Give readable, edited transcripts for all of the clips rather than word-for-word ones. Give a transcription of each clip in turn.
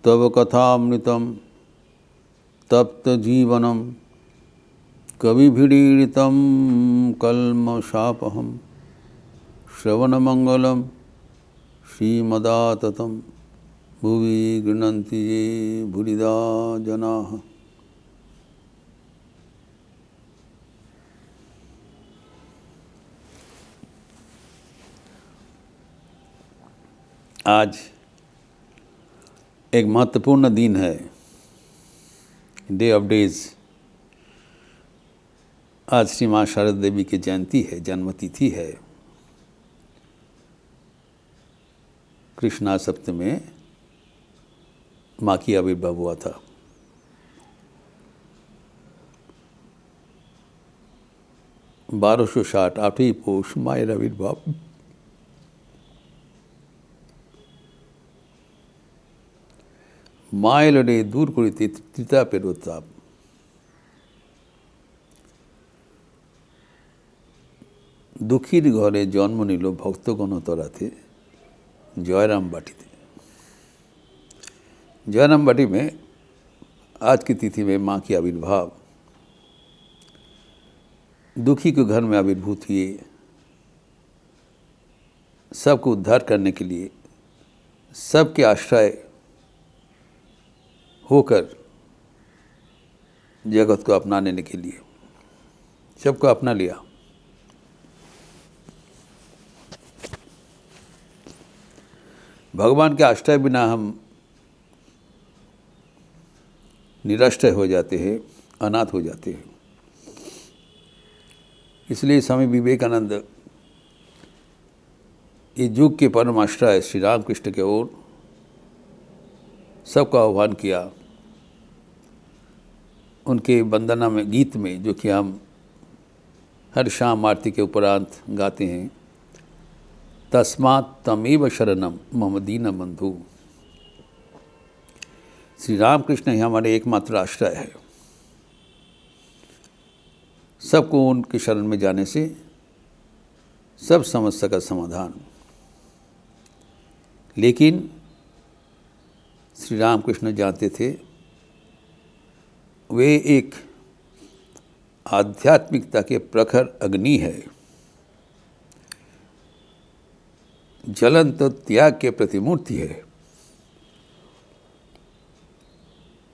तव कथामृतं तप्तजीवनं कविभिरीडितं कल्मषापहं श्रवणमंगलं श्रीमदाततं भुवि गृह्णन्ति ये भूरिदा जनाः। आज एक महत्वपूर्ण दिन है, डे ऑफ डेज। आज श्री माँ शारदा देवी की जयंती है, जन्मतिथि है। कृष्णा सप्तमी में माँ की आविर्भाव हुआ था। बारह सौ 8वीं पोष मायर आविर्भाव। मायलडे दूर करिते त्रिता पेरोताप। दुखीर घरे जन्म निल भक्तगण तराते जयराम बाटीते। जयराम बाटी में आज की तिथि में माँ की आविर्भाव, दुखी के घर में आविर्भूत हुए, सबको उद्धार करने के लिए, सबके आश्रय होकर जगत को अपनाने के लिए सबको अपना लिया। भगवान के आश्रय बिना हम निराश्रय हो जाते हैं, अनाथ हो जाते हैं। इसलिए स्वामी विवेकानंद इस युग के परम आश्रय श्री रामकृष्ण के ओर सबका आह्वान किया। उनके वंदना में गीत में, जो कि हम हर शाम आरती के उपरांत गाते हैं, तस्मात् तमेव शरणम मम दीन बंधु। श्री रामकृष्ण ही हमारे एकमात्र आश्रय है। सबको उनके शरण में जाने से सब समस्या का समाधान। लेकिन श्री रामकृष्ण जानते थे वे एक आध्यात्मिकता के प्रखर अग्नि है, ज्वलंत त्याग के प्रतिमूर्ति है,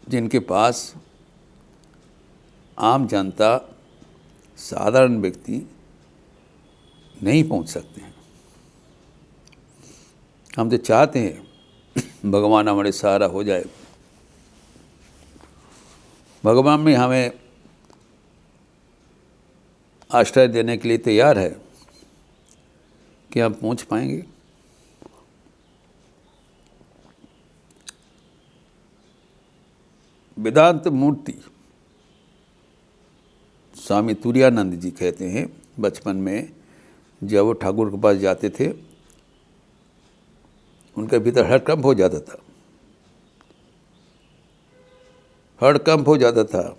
जिनके पास आम जनता, साधारण व्यक्ति नहीं पहुंच सकते हैं। हम तो चाहते हैं भगवान हमारे सहारा हो जाए, भगवान में हमें आश्रय देने के लिए तैयार है, कि हम पहुंच पाएंगे? वेदांत मूर्ति स्वामी तुरानंद जी कहते हैं, बचपन में जब वो ठाकुर के पास जाते थे, उनके भीतर हड़कंप हो जाता था, हड़कंप हो जाता था,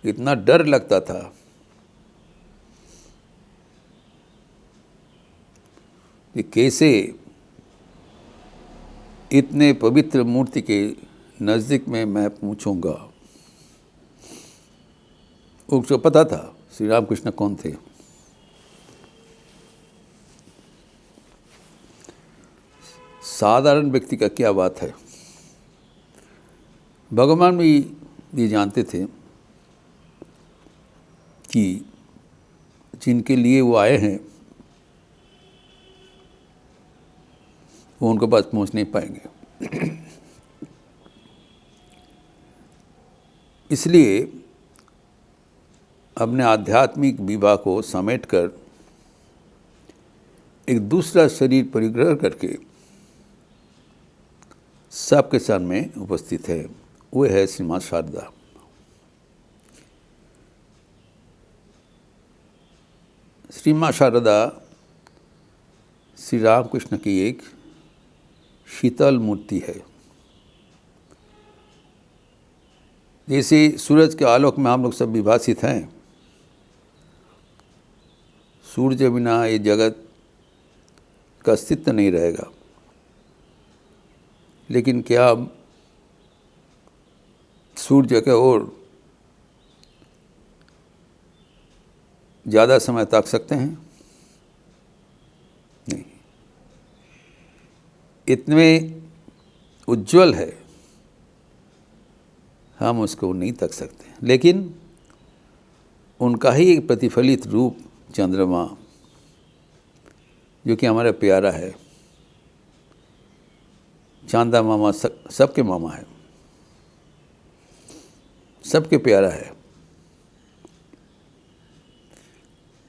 इतना डर लगता था कि कैसे इतने पवित्र मूर्ति के नज़दीक में मैं पहुंचूंगा। उसको पता था श्री रामकृष्ण कौन थे। साधारण व्यक्ति का क्या बात है, भगवान भी ये जानते थे कि जिनके लिए वो आए हैं वो उनके पास पहुंच नहीं पाएंगे। इसलिए अपने आध्यात्मिक विवाह को समेटकर एक दूसरा शरीर परिग्रह करके सबके सामने उपस्थित है, वो है श्री माँ शारदा। श्री माँ शारदा श्री रामकृष्ण की एक शीतल मूर्ति है। जैसे सूरज के आलोक में हम लोग सब विभासित हैं, सूर्य बिना ये जगत का अस्तित्व नहीं रहेगा। लेकिन क्या आप सूर्य की ओर ज़्यादा समय ताक सकते हैं? नहीं। इतने उज्जवल है, हम उसको नहीं तक सकते। लेकिन उनका ही एक प्रतिफलित रूप चंद्रमा, जो कि हमारा प्यारा है, चांदा मामा सबके मामा है, सबके प्यारा है।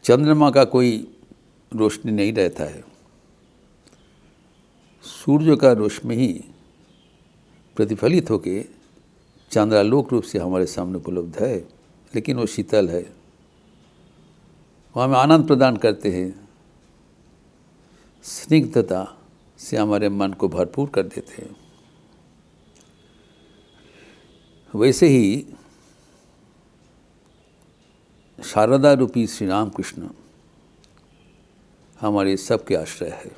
चंद्रमा का कोई रोशनी नहीं रहता है, सूर्य का रोशनी ही प्रतिफलित होकर चंद्रालोक रूप से हमारे सामने उपलब्ध है। लेकिन वो शीतल है, वो हमें आनंद प्रदान करते हैं, स्निग्धता से हमारे मन को भरपूर कर देते हैं। वैसे ही शारदा रूपी श्री राम कृष्ण हमारे सबके आश्रय है।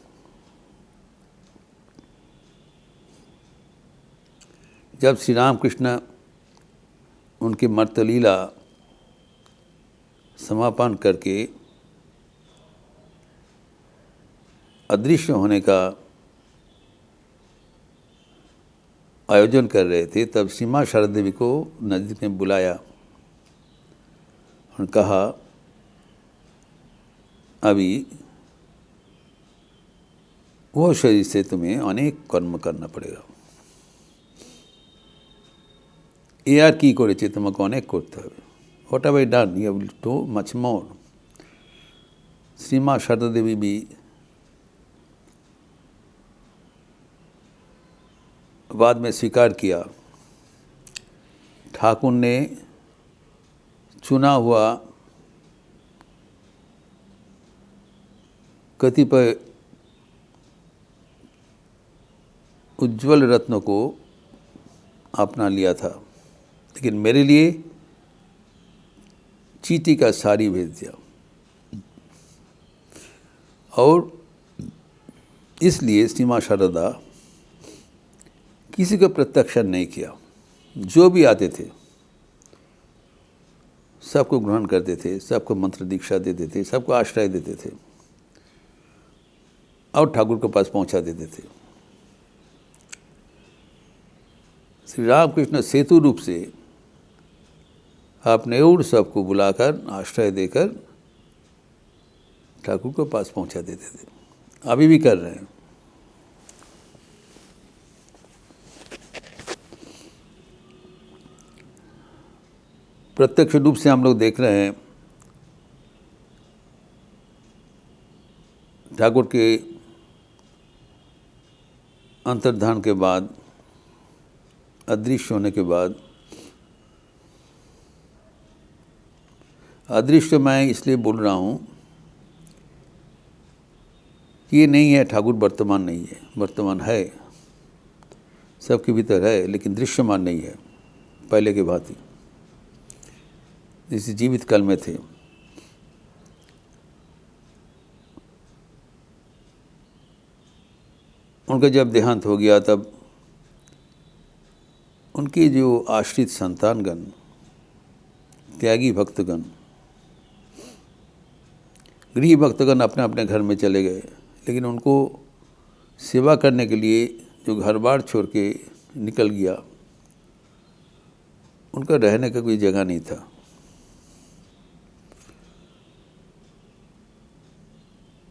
जब श्री राम कृष्ण उनकी मर्तलीला समापन करके अदृश्य होने का आयोजन कर रहे थे, तब सीमा शारदा देवी को नजदीक में बुलाया और कहा, अभी वो शरीर से तुम्हें अनेक कर्म करना पड़ेगा। ए আর কি করেছে তোমাকে অনেক করতে হবে। What have I done? You have to do much more. श्रीमा शारदा देवी भी बाद में स्वीकार किया। ठाकुर ने चुना हुआ कतिपय उज्ज्वल रत्नों को अपना लिया था, लेकिन मेरे लिए चींटी का साड़ी भेज दिया। और इसलिए सीमा शारदा किसी को प्रत्यक्षण नहीं किया। जो भी आते थे सबको ग्रहण करते थे, सबको मंत्र दीक्षा देते थे, सबको आश्रय देते थे और ठाकुर के पास पहुंचा देते थे। श्री रामकृष्ण सेतु रूप से अपने और सबको बुलाकर आश्रय देकर ठाकुर के पास पहुंचा देते थे। अभी भी कर रहे हैं। प्रत्यक्ष रूप से हम लोग देख रहे हैं ठाकुर के अंतर्धान के बाद, अदृश्य होने के बाद, अदृश्य मैं इसलिए बोल रहा हूँ कि ये नहीं है ठाकुर वर्तमान नहीं है, वर्तमान है, सबके भीतर है, लेकिन दृश्यमान नहीं है पहले के भांति जैसे जीवित काल में थे। उनका जब देहांत हो गया तब उनके जो आश्रित संतानगण, त्यागी भक्तगण, गृह भक्तगण अपने अपने घर में चले गए, लेकिन उनको सेवा करने के लिए जो घर बार छोड़ के निकल गया, उनका रहने का कोई जगह नहीं था।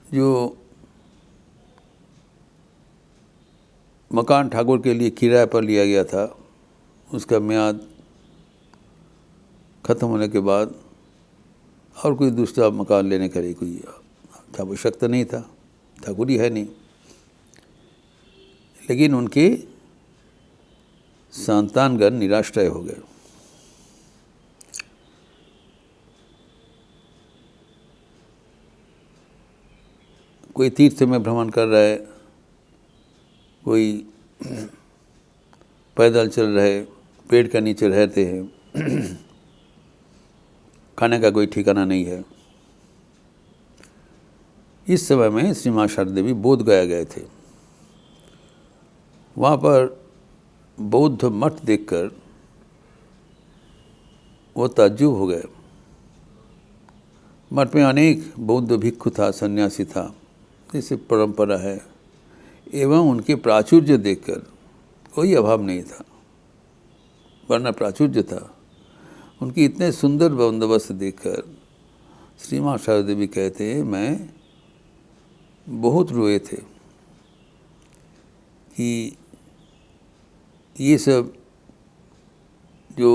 जो मकान ठाकुर के लिए किराए पर लिया गया था, उसका म्याद ख़त्म होने के बाद और कोई दूसरा मकान लेने का लिए कोई आवश्यकता नहीं था, ठाकुर ही है नहीं। लेकिन उनके संतानगण निराश्रय हो गए। कोई तीर्थ में भ्रमण कर रहा है, कोई पैदल चल रहे, पेड़ के नीचे रहते हैं, खाने का कोई ठिकाना नहीं है। इस समय में श्री मां शारदा देवी बोध गया गए थे। वहाँ पर बौद्ध मठ देखकर वो ताज्जुब हो गए। मठ में अनेक बौद्ध भिक्षु था, सन्यासी था, जैसे परंपरा है, एवं उनके प्राचुर्य देखकर कोई अभाव नहीं था, वरना प्राचुर्य था। उनकी इतने सुंदर बंदोबस्त देखकर श्री माँ शारदा देवी कहते हैं, मैं बहुत रोए थे कि ये सब जो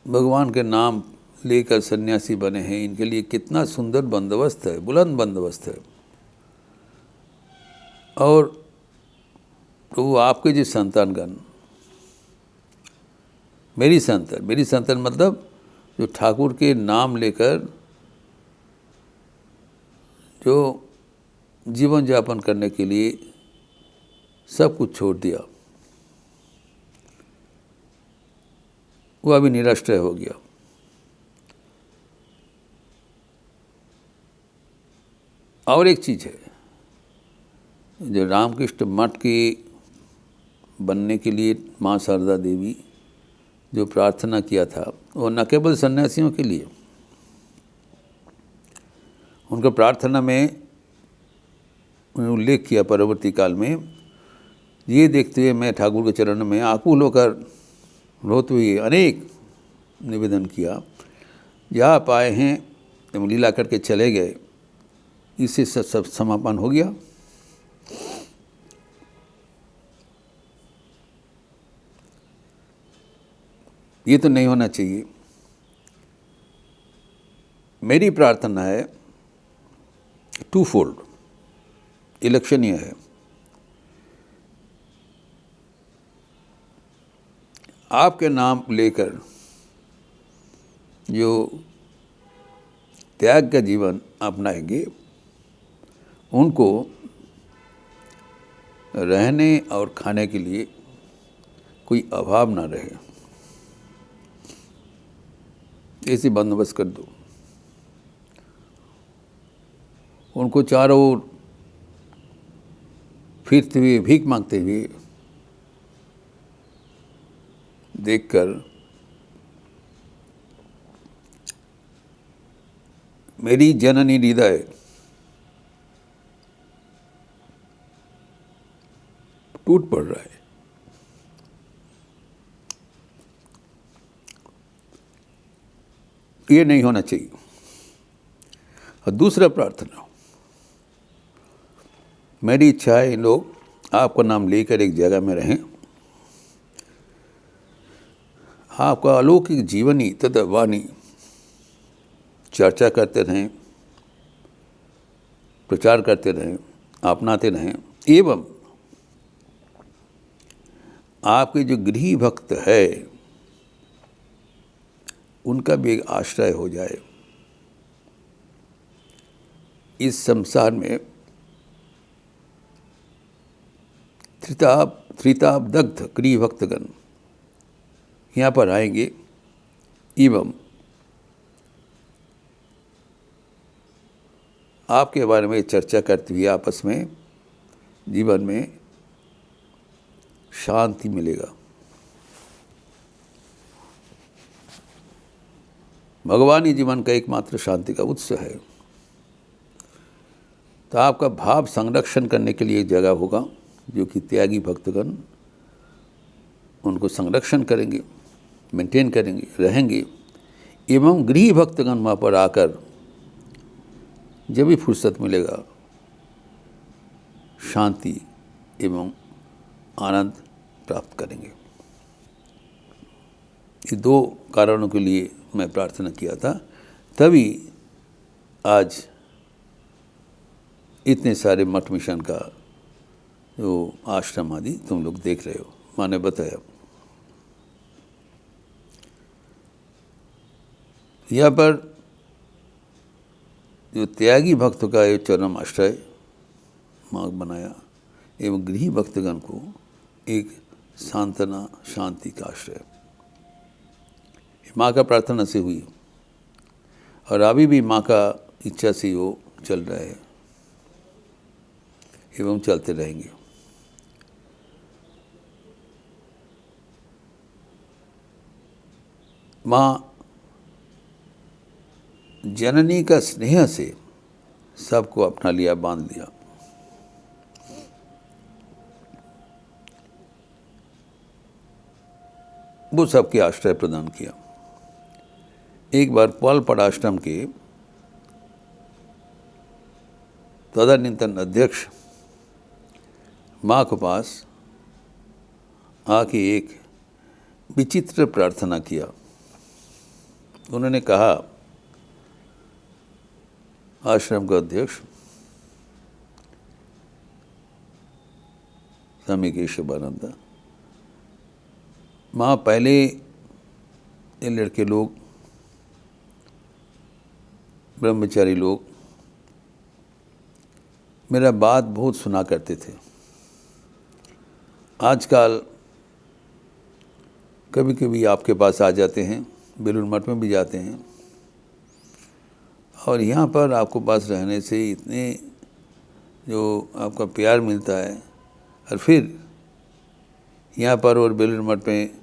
भगवान के नाम लेकर सन्यासी बने हैं, इनके लिए कितना सुंदर बंदोबस्त है, बुलंद बंदोबस्त है। और तो आपके जो संतानगण, मेरी संतान मतलब जो ठाकुर के नाम लेकर जो जीवन यापन करने के लिए सब कुछ छोड़ दिया, वो अभी निराश्रय हो गया। और एक चीज़ है, जो रामकृष्ण मठ के बनने के लिए माँ शारदा देवी जो प्रार्थना किया था, वो न केवल सन्यासियों के लिए, उनका प्रार्थना में उन्होंने उल्लेख किया परवर्ती काल में, ये देखते हुए मैं ठाकुर के चरण में आकुल होकर रोते हुए अनेक निवेदन किया, जहाँ आप आए हैं जब लीला करके चले गए, इससे सब समापन हो गया। ये तो नहीं होना चाहिए। मेरी प्रार्थना है टू फोल्ड, इलेक्शनीय है। आपके नाम लेकर जो त्याग का जीवन अपनाएंगे, उनको रहने और खाने के लिए कोई अभाव ना रहे, ऐसी बंदोबस्त कर दो। उनको चारों ओर फिरते हुए भीख मांगते हुए देखकर मेरी जननी हृदय टूट पड़ रहा है। ये नहीं होना चाहिए। और दूसरा प्रार्थना, मेरी इच्छा है इन लोग आपका नाम लेकर एक जगह में रहें, आपका अलौकिक जीवनी तथा वाणी चर्चा करते रहें, प्रचार करते रहें, अपनाते रहें, एवं आपके जो गृही भक्त है उनका भी एक आश्रय हो जाए। इस संसार में त्रिताप-दग्ध गृह भक्तगण यहाँ पर आएंगे, एवं आपके बारे में चर्चा करते हुए आपस में जीवन में शांति मिलेगा। भगवान ही जीवन का एकमात्र शांति का उत्स है। तो आपका भाव संरक्षण करने के लिए एक जगह होगा, जो कि त्यागी भक्तगण उनको संरक्षण करेंगे, मेंटेन करेंगे, रहेंगे, एवं गृह भक्तगण वहाँ पर आकर जब भी फुर्सत मिलेगा शांति एवं आनंद प्राप्त करेंगे। ये दो कारणों के लिए मैं प्रार्थना किया था, तभी आज इतने सारे मठ मिशन का जो आश्रम आदि तुम लोग देख रहे हो, मैंने बताया। यहाँ पर जो त्यागी भक्त का एक चरम आश्रय मार्ग बनाया, एवं गृही भक्तगण को एक सांत्वना शांति का आश्रय माँ का प्रार्थना से हुई, और अभी भी माँ का इच्छा से वो चल रहा है एवं चलते रहेंगे। माँ जननी का स्नेह से सबको अपना लिया, बांध लिया। वो सबके आश्रय प्रदान किया। एक बार पॉलपट आश्रम के तदनीतन अध्यक्ष माँ के पास आके एक विचित्र प्रार्थना किया। उन्होंने कहा, आश्रम का अध्यक्ष स्वामी केशवानंद, माँ पहले ये लड़के लोग, ब्रह्मचारी लोग मेरा बात बहुत सुना करते थे। आजकल कभी कभी आपके पास आ जाते हैं, बेलूर मठ में भी जाते हैं, और यहाँ पर आपको पास रहने से इतने जो आपका प्यार मिलता है, और फिर यहाँ पर और बेलूर मठ में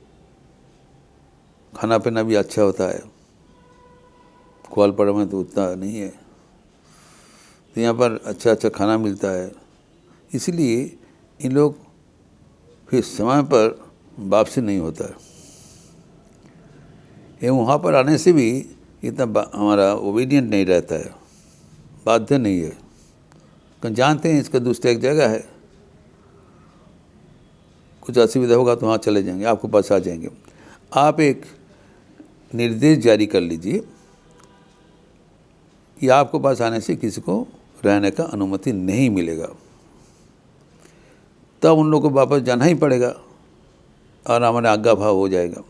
खाना पीना भी अच्छा होता है। ग्वालपाड़ा में तो उतना नहीं है, तो यहाँ पर अच्छा अच्छा खाना मिलता है। इसलिए इन लोग फिर समय पर वापसी नहीं होता है। एवं वहाँ पर आने से भी इतना हमारा ओबीडियंट नहीं रहता है, बाध्य नहीं है। क्योंकि जानते हैं इसका दूसरा एक जगह है, कुछ असुविधा होगा तो वहाँ चले जाएंगे, आपके पास आ जाएंगे। आप एक निर्देश जारी कर लीजिए कि आपके पास आने से किसी को रहने का अनुमति नहीं मिलेगा, तब उन लोगों को वापस जाना ही पड़ेगा और हमारा आज्ञा भाव हो जाएगा।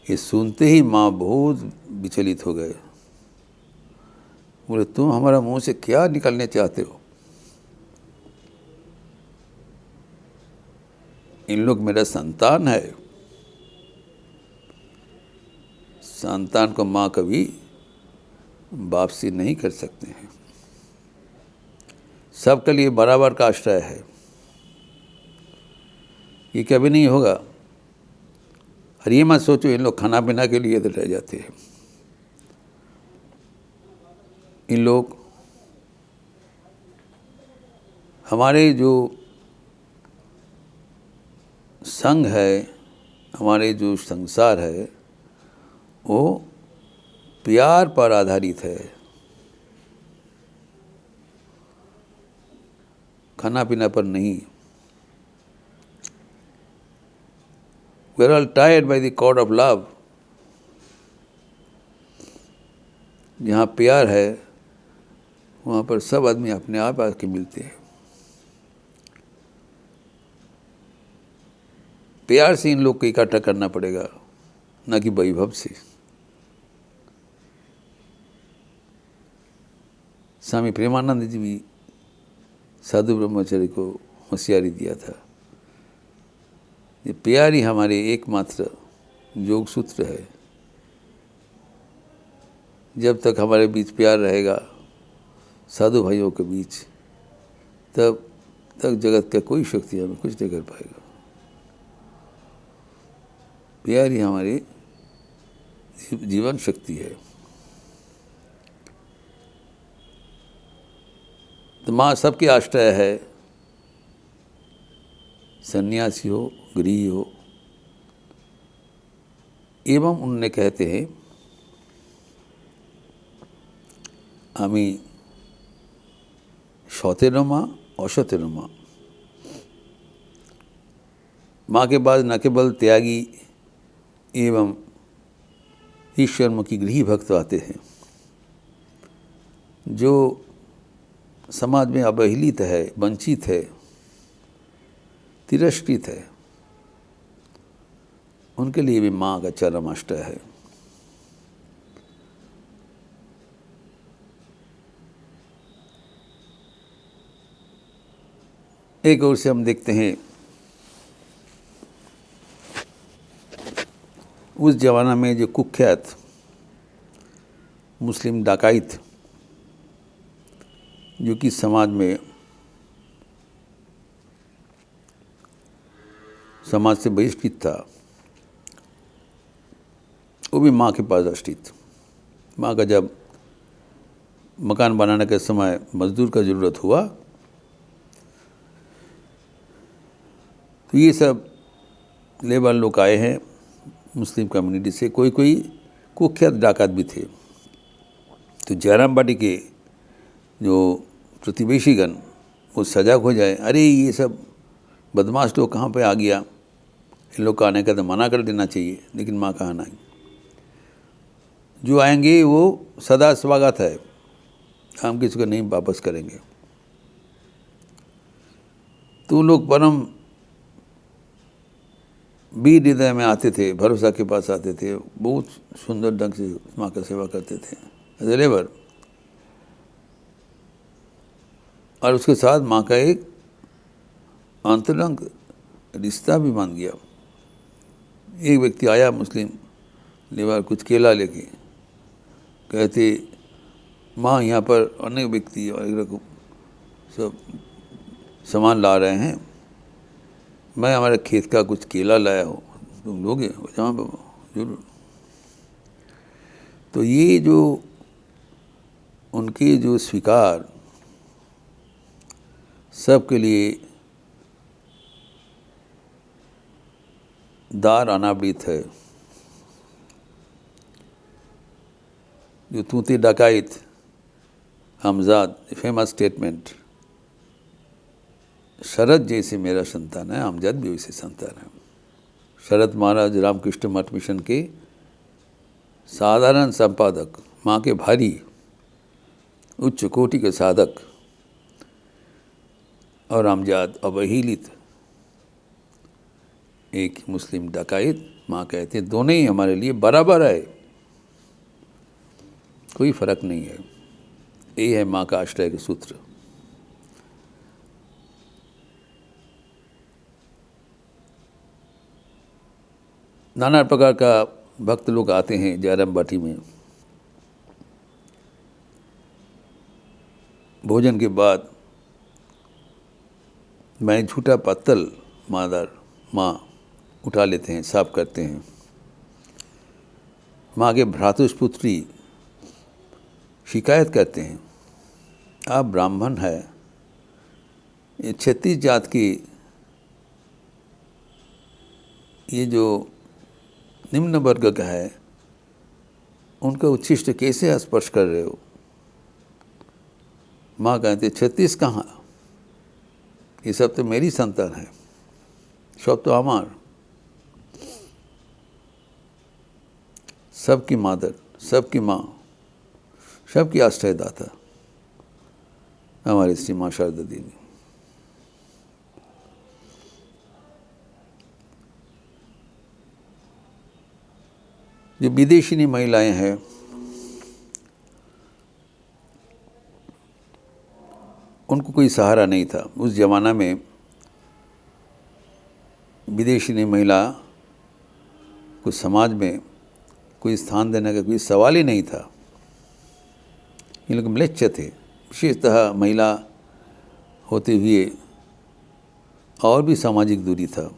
ये सुनते ही माँ बहुत विचलित हो गए। बोले, तुम हमारा मुंह से क्या निकलने चाहते हो? इन लोग मेरा संतान है। संतान को माँ कभी वापसी नहीं कर सकते हैं। सबके लिए बराबर का आश्रय है, ये कभी नहीं होगा। और ये मत सोचो इन लोग खाना पीना के लिए तो रह जाते हैं। इन लोग हमारे जो संघ है, हमारे जो संसार है, वो प्यार पर आधारित है, खाना पीना पर नहीं। We are all tired by the cord of love। जहाँ प्यार है वहाँ पर सब आदमी अपने आप आके मिलते हैं। प्यार से इन लोग को इकट्ठा करना पड़ेगा, न कि वैभव से। स्वामी प्रेमानंद जी भी साधु ब्रह्मचारी को होशियारी दिया था, ये प्यार ही हमारे एकमात्र योग सूत्र है। जब तक हमारे बीच प्यार रहेगा साधु भाइयों के बीच, तब तक जगत का कोई शक्ति हमें कुछ नहीं कर पाएगा। प्यार ही हमारी जीवन शक्ति है। तो माँ सबके आश्रय है, सन्यासी हो, गृही हो। एवं उन्होंने कहते हैं, आमी सतेरो माँ असतेरो माँ। माँ के बाद न केवल त्यागी एवं ईश्वरमुखी गृही भक्त आते हैं, जो समाज में अवहेलित है, वंचित है, तिरस्कृत है, उनके लिए भी माँ का चरम आश्रय है। एक ओर से हम देखते हैं उस जमाना में जो कुख्यात मुस्लिम डकैत, जो कि समाज से बहिष्कृत था, वो भी माँ के पास स्थित। माँ का जब मकान बनाने के समय मजदूर का ज़रूरत हुआ तो ये सब लेबर लोग आए हैं मुस्लिम कम्युनिटी से, कोई कोई कुख्यात डाकत भी थे। तो जयराम बाटी के जो प्रतिवेशीगण वो सजग हो जाए, अरे ये सब बदमाश लोग कहाँ पे आ गया, इन लोग का आने का तो मना कर देना चाहिए। लेकिन माँ कहाँ आई, जो आएंगे वो सदा स्वागत है, हम किसी को नहीं वापस करेंगे। तो लोग परम वीर हृदय में आते थे, भरोसा के पास आते थे, बहुत सुंदर ढंग से माँ का सेवा करते थे एज ए लेबर। और उसके साथ माँ का एक अंतरंग रिश्ता भी बन गया। एक व्यक्ति आया मुस्लिम लेबर कुछ केला लेके, कहते माँ यहाँ पर अनेक व्यक्ति और सब सामान ला रहे हैं, मैं हमारे खेत का कुछ केला लाया हूँ, तुम लोगे? हाँ बाबा जरूर। तो ये जो उनके जो स्वीकार सबके लिए दार अनावृत है। जो तूती डकाइत हमजाद फेमस स्टेटमेंट, शरद जैसे मेरा संतान है, हमजाद भी वैसे संतान है। शरद महाराज रामकृष्ण मठ मिशन के साधारण संपादक, माँ के भारी उच्च कोटि के साधक, और हमजाद अवहेलित एक मुस्लिम डकायत। माँ कहते हैं दोनों ही हमारे लिए बराबर है, कोई फर्क नहीं है। यही है माँ का आश्रय के सूत्र। नाना प्रकार का भक्त लोग आते हैं जयराम बाटी में। भोजन के बाद मैं झूठा पत्तल माँ उठा लेते हैं, साफ करते हैं। माँ के भ्रातुष्पुत्री शिकायत करते हैं, आप ब्राह्मण है, ये 36 जात की ये जो निम्न वर्ग का है उनका उच्छिष्ट कैसे स्पर्श कर रहे हो? माँ कहते 36 कहाँ, ये सब तो मेरी संतान है, सब तो हमार, सबकी मादर, सबकी माँ, सबकी आश्रयदाता हमारी श्री माँ शारदा देवी। जो विदेशी महिलाएं हैं उनको कोई सहारा नहीं था। उस जमाना में विदेशी महिला को समाज में कोई स्थान देने का कोई सवाल ही नहीं था। ये लोग म्लेच्छ थे, विशेषतः महिला होते हुए और भी सामाजिक दूरी था।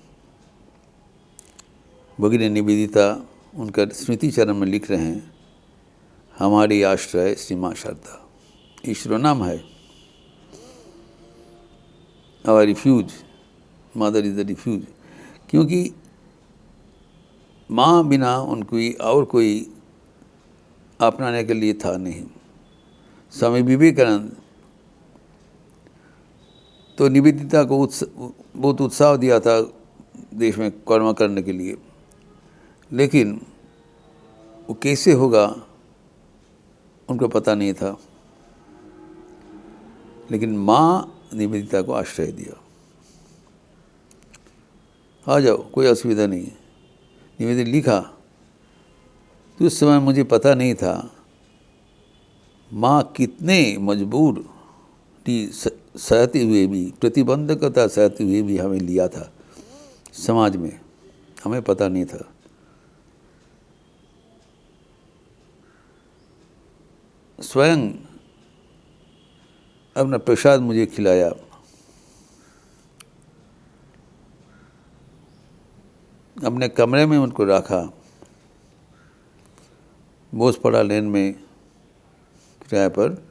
भगिनी निवेदिता उनका स्मृति चरण में लिख रहे हैं, हमारी आश्रय श्री माँ शारदा, ईश्वर नाम है। Our refuge, mother is the refuge. क्योंकि माँ बिना उनको और कोई अपनाने के लिए था नहीं। स्वामी विवेकानंद तो निवेदिता को बहुत उत्साह दिया था देश में कर्म करने के लिए, लेकिन वो कैसे होगा उनको पता नहीं था। लेकिन माँ निवेदिता को आश्रय दिया, आ जाओ कोई असुविधा नहीं है। निवेदिता लिखा, तो उस समय मुझे पता नहीं था माँ कितने मजबूर थी, सहते हुए भी, प्रतिबंधकता सहते हुए भी हमें लिया था समाज में, हमें पता नहीं था। स्वयं अपना प्रसाद मुझे खिलाया, अपने कमरे में उनको रखा, बोसपड़ा लेन में किराए पर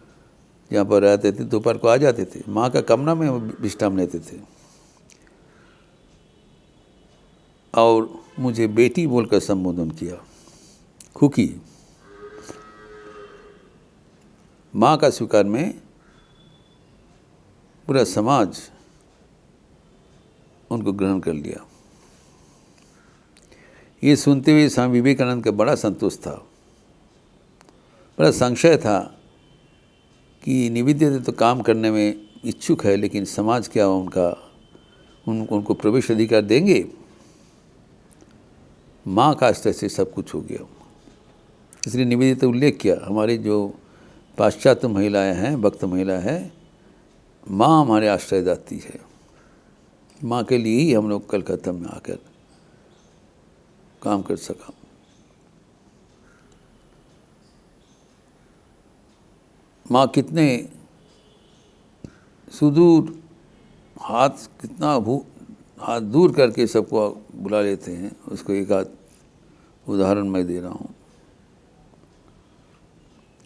जहाँ पर रहते थे दोपहर को आ जाते थे। माँ का कमरा में विश्राम लेते थे और मुझे बेटी बोलकर संबोधन किया। खुकी माँ का स्वीकार में पूरा समाज उनको ग्रहण कर लिया। ये सुनते हुए स्वामी विवेकानंद का बड़ा संतोष था, बड़ा संशय था कि निवेदिता तो काम करने में इच्छुक है, लेकिन समाज क्या उनको प्रवेश अधिकार देंगे। माँ का आश्रय से सब कुछ हो गया। इसलिए निवेदिता उल्लेख किया, हमारी जो पाश्चात्य महिलाएं हैं, भक्त महिला है, माँ हमारे आश्रयदात्री है। माँ के लिए ही हम लोग कलकत्ता में आकर काम कर सका। माँ कितने सुदूर हाथ दूर करके सबको बुला लेते हैं, उसको एक आध उदाहरण मैं दे रहा हूँ।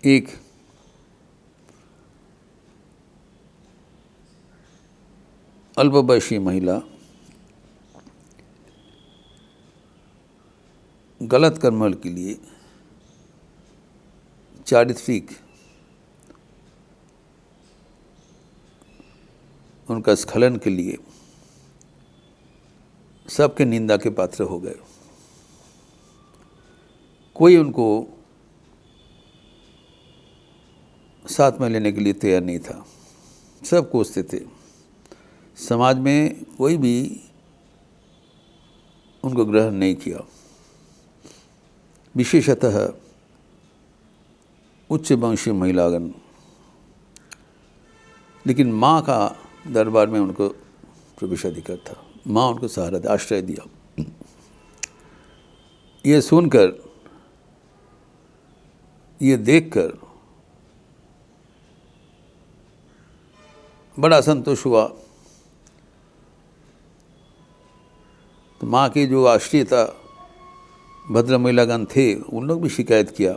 एक अल्पवयसी महिला गलत कर्म के लिए चारित्रिक उनका स्खलन के लिए सबके निंदा के पात्र हो गए। कोई उनको साथ में लेने के लिए तैयार नहीं था, सब कोसते थे। समाज में कोई भी उनको ग्रहण नहीं किया, विशेषतः उच्च वंशीय महिलागण। लेकिन माँ का दरबार में उनको प्रवेश अधिकार था। माँ उनको सहारा आश्रय दिया। ये सुनकर, ये देखकर बड़ा संतोष हुआ। तो माँ के जो आश्रिता भद्र महिलागण थे, उन लोग भी शिकायत किया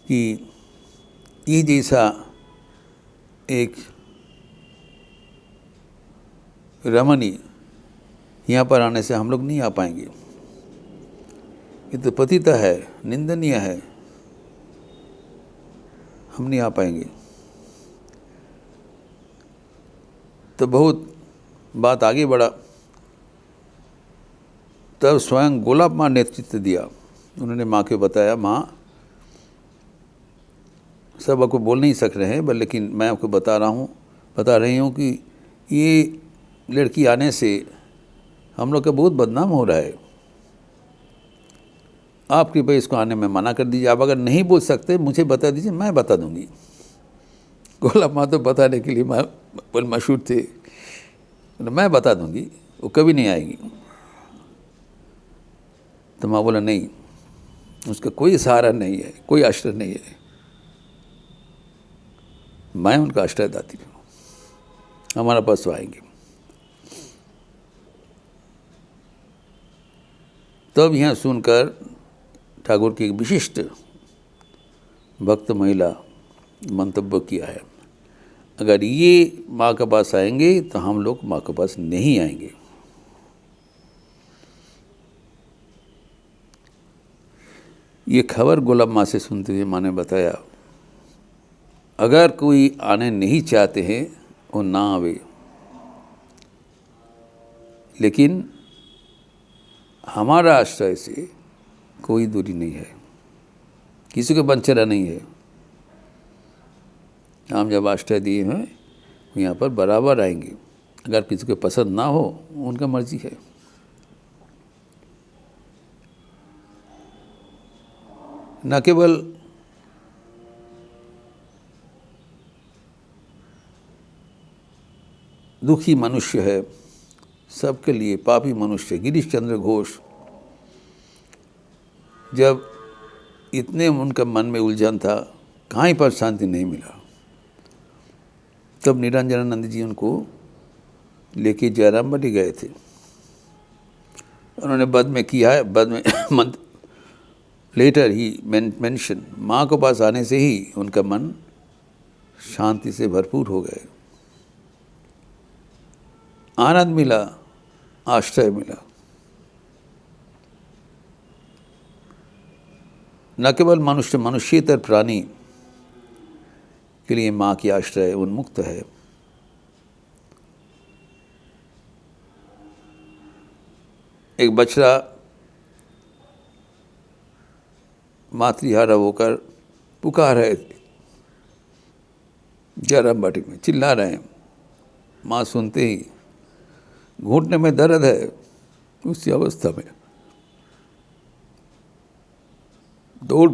कि ये जैसा एक रमणी यहाँ पर आने से हम लोग नहीं आ पाएंगे, ये तो पतिता है, निंदनीय है, हम नहीं आ पाएंगे। तो बहुत बात आगे बढ़ा। तब स्वयं गोलाब माँ नेतृत्व दिया। उन्होंने माँ को बताया, माँ सब आपको बोल नहीं सक रहे हैं, लेकिन मैं आपको बता रही हूँ कि ये लड़की आने से हम लोग का बहुत बदनाम हो रहा है। आप कृपया इसको आने में मना कर दीजिए। आप अगर नहीं बोल सकते मुझे बता दीजिए, मैं बता दूंगी। गोलाब माँ तो बताने के लिए मशहूर थे, मैं बता दूंगी, वो कभी नहीं आएगी। तो माँ बोला, नहीं, उसका कोई सहारा नहीं है, कोई आश्रय नहीं है, मैं उनका आश्रयदात्री हूँ, हमारा पास तो आएंगे। तब यह सुनकर ठाकुर की एक विशिष्ट भक्त महिला मंतव्य किया है, अगर ये माँ के पास आएंगे तो हम लोग माँ के पास नहीं आएंगे। ये खबर गोलाब माँ से सुनते हुए माँ ने बताया, अगर कोई आने नहीं चाहते हैं वो ना आवे, लेकिन हमारा आश्रय से कोई दूरी नहीं है, किसी को बंचरा नहीं है। हम जब आश्रय दिए हैं यहाँ पर बराबर आएंगे। अगर किसी को पसंद ना हो, उनका मर्जी है। न केवल दुखी मनुष्य है, सबके लिए पापी मनुष्य। गिरीश चंद्र घोष, जब इतने उनका मन में उलझन था, कहीं पर शांति नहीं मिला, तब निरंजनानंद जी उनको लेके जयरामबाटी गए थे। उन्होंने बद में किया है, बद में लेटर ही मेंशन, माँ के पास आने से ही उनका मन शांति से भरपूर हो गए, आनंद मिला, आश्रय मिला। न केवल मनुष्य, मनुष्येतर प्राणी के लिए माँ की आश्रय उन्मुक्त है। एक बछड़ा मातृहारा होकर पुकार रहे थे, गर्म बाटी में चिल्ला रहे हैं। माँ सुनते ही घुटने में दर्द है, उसी अवस्था में दौड़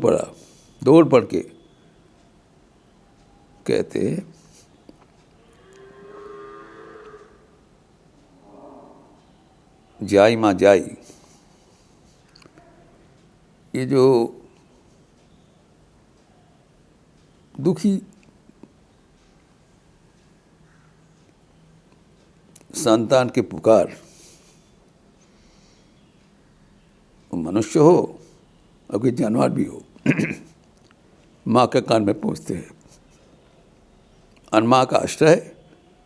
पड़ के कहते, जाई माँ जाई। ये जो दुखी संतान के पुकार, वो मनुष्य हो और कोई जानवर भी हो, माँ के कान में पहुँचते हैं। और माँ का आश्रय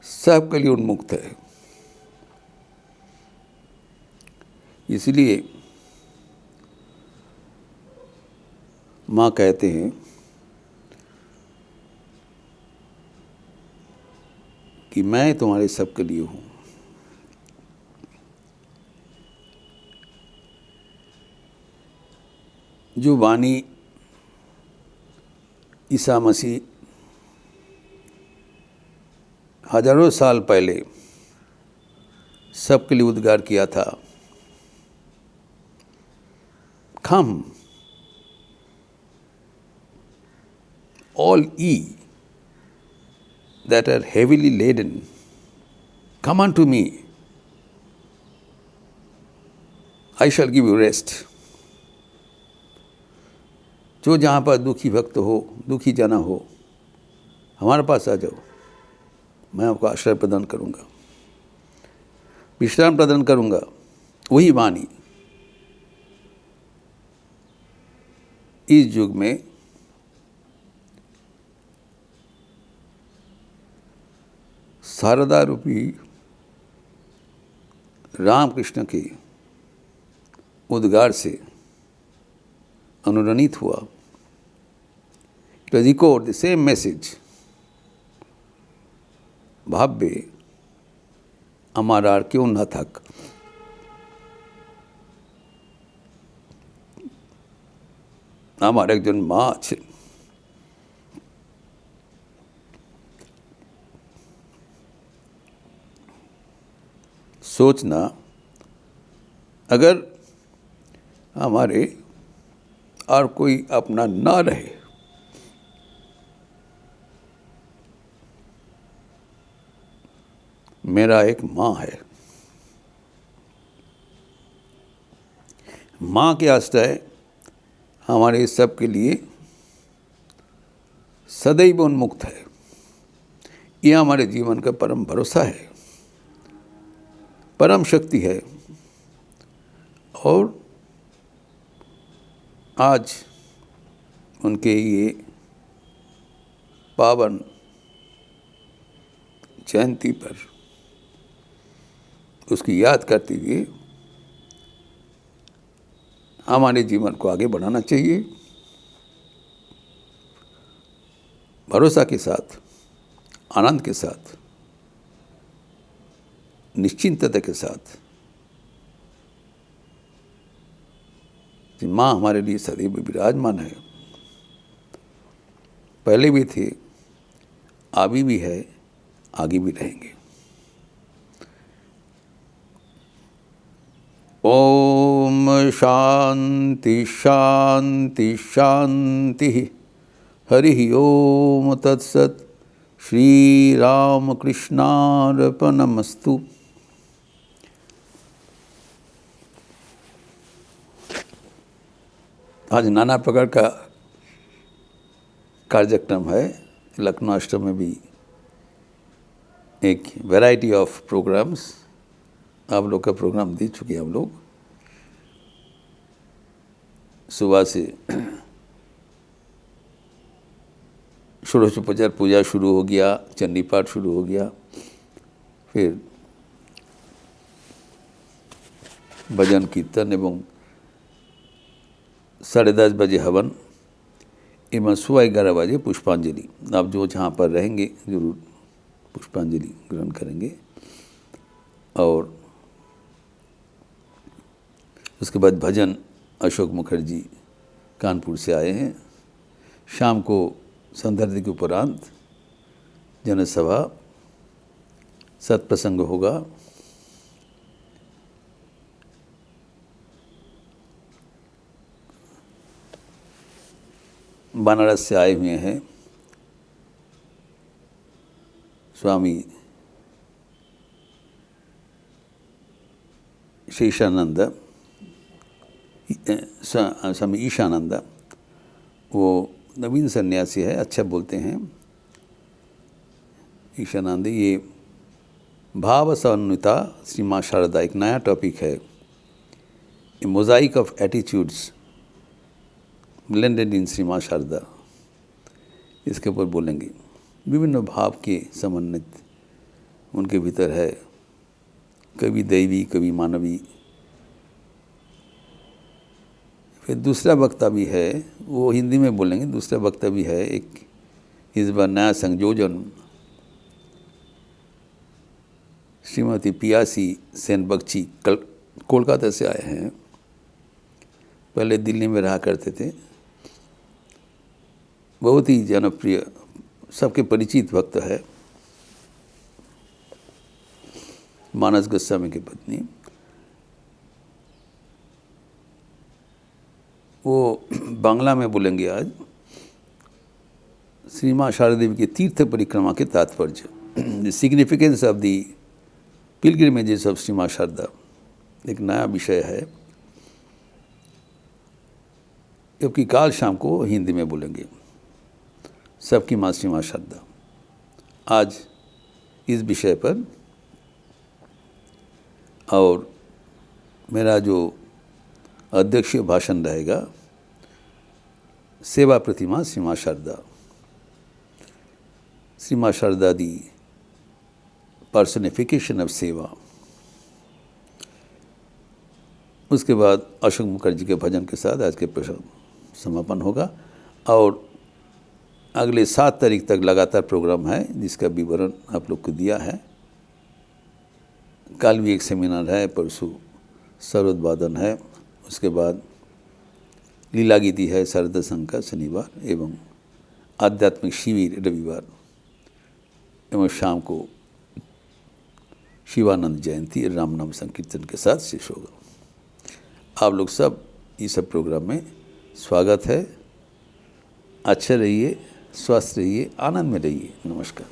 सबके लिए उन्मुक्त है। इसलिए माँ कहते हैं कि मैं तुम्हारे सबके लिए हूँ। जो वाणी ईसा मसीह हजारों साल पहले सबके लिए उद्गार किया था, Come, all ye that are heavily laden, come unto me, I shall give you rest. जो जहाँ पर दुखी भक्त हो, दुखी जना हो, हमारे पास आ जाओ, मैं आपको आश्रय प्रदान करूँगा, विश्राम प्रदान करूँगा। वही वाणी इस युग में शारदा रूपी रामकृष्ण के उद्गार से अनुरणित हुआ। It was echoed the same message, भाव्य हमारा क्यों न थक। আমার একজন মা আছে, सोचना अगर हमारे और कोई अपना ना रहे, मेरा एक माँ है। माँ के आश्रय हमारे सब के लिए सदैव उन्मुक्त है। यह हमारे जीवन का परम भरोसा है, परम शक्ति है। और आज उनके ये पावन जयंती पर उसकी याद करते हुए हमारे जीवन को आगे बढ़ाना चाहिए, भरोसा के साथ, आनंद के साथ, निश्चिंतता के साथ। माँ हमारे लिए सदैव विराजमान है, पहले भी थे, अभी भी है, आगे भी रहेंगे। ओम शांति शांति शांति। हरि ओम तत्सत। श्री राम कृष्णार्पणमस्तु। आज नाना प्रकार का कार्यक्रम है। लखनऊ आश्रम में भी एक वैरायटी ऑफ प्रोग्राम्स, आप लोग का प्रोग्राम दे चुके हैं हम लोग। सुबह से षोडशोपचार पूजा शुरू हो गया, चंडी पाठ शुरू हो गया, फिर भजन कीर्तन एवं 10:30 बजे हवन एवं 11:15 बजे पुष्पांजलि। आप जो जहाँ पर रहेंगे जरूर पुष्पांजलि ग्रहण करेंगे। और उसके बाद भजन अशोक मुखर्जी कानपुर से आए हैं। शाम को संध्या के उपरांत जनसभा सत्प्रसंग होगा। बनारस से आए हुए हैं स्वामी शेषानंद, स्वामी ईशानंद। वो नवीन सन्यासी है, अच्छा बोलते हैं ईशानंद। ये भाव समन्विता श्री माँ शारदा एक नया टॉपिक है, ए मोजाइक ऑफ एटीट्यूड्स ब्लेंडेड इन श्री माँ शारदा। इसके ऊपर बोलेंगे। विभिन्न भाव के समन्वित उनके भीतर है, कभी दैवी कभी मानवी। फिर दूसरा वक्ता भी है, वो हिंदी में बोलेंगे। दूसरा वक्ता भी है एक, इस बार नया संयोजन श्रीमती पियासी सेन बख्शी कोलकाता से आए हैं। पहले दिल्ली में रहा करते थे। बहुत ही जनप्रिय, सबके परिचित भक्त है, मानस गोस्वामी की पत्नी। वो बांग्ला में बोलेंगे आज। श्री माँ शारदा देवी की तीर्थ परिक्रमा के तात्पर्य, the significance of the pilgrimages of Shri Maa Sharda, एक नया विषय है। जबकि काल शाम को हिंदी में बोलेंगे सबकी माँ श्री माँ शारदा। आज इस विषय पर और मेरा जो अध्यक्षीय भाषण रहेगा, सेवा प्रतिमा श्री माँ शारदा। श्री माँ शारदा दी पर्सनिफिकेशन ऑफ सेवा। उसके बाद अशोक मुखर्जी के भजन के साथ आज के समापन होगा। और अगले 7 तारीख तक लगातार प्रोग्राम है, जिसका विवरण आप लोग को दिया है। कल भी एक सेमिनार है, परसों सरोदवादन है, उसके बाद लीला गीति है शारदा संघ का शनिवार, एवं आध्यात्मिक शिविर रविवार, एवं शाम को शिवानंद जयंती राम नाम संकीर्तन के साथ शेष होगा। आप लोग सब इस सब प्रोग्राम में स्वागत है। अच्छे रहिए, स्वस्थ रहिए, आनंद में रहिए। नमस्कार।